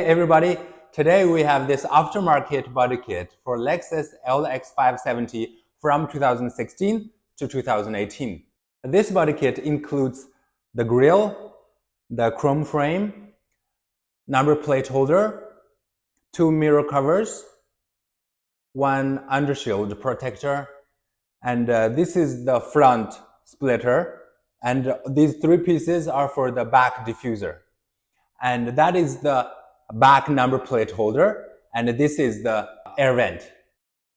everybody, today we have this aftermarket body kit for Lexus LX570 from 2016 to 2018. This body kit includes the grille, the chrome frame, number plate holder, 2 mirror covers, 1 undershield protector, and this is the front splitter, and these 3 pieces are for the back diffuser. And that is the back number plate holder, and this is the air vent.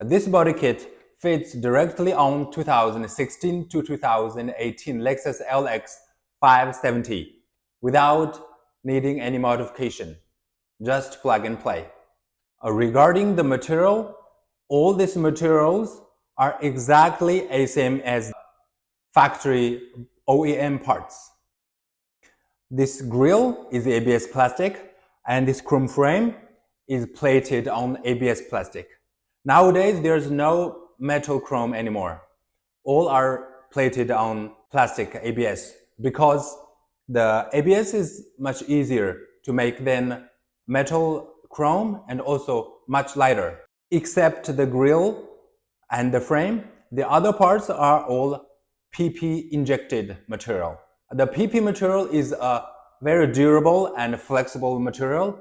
This body kit fits directly on 2016 to 2018 Lexus LX570 without needing any modification, just plug and play. Regarding the material, all these materials are exactly the same as factory OEM parts. This grille is ABS plastic, and this chrome frame is plated on ABS plastic. Nowadays, there's no metal chrome anymore. All are plated on plastic ABS because the ABS is much easier to make than metal chrome and also much lighter. Except the grille and the frame, the other parts are all PP injected material. The PP material is a very durable and flexible material,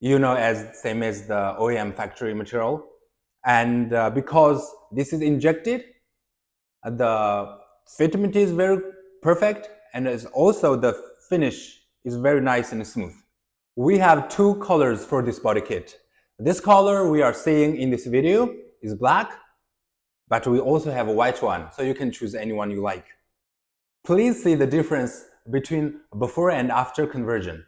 as same as the OEM factory material. And because this is injected, the fitment is very perfect, and also the finish is very nice and smooth. We have 2 colors for this body kit. This color we are seeing in this video is black, but we also have a white one, so you can choose any one you like. Please see the difference between before and after conversion.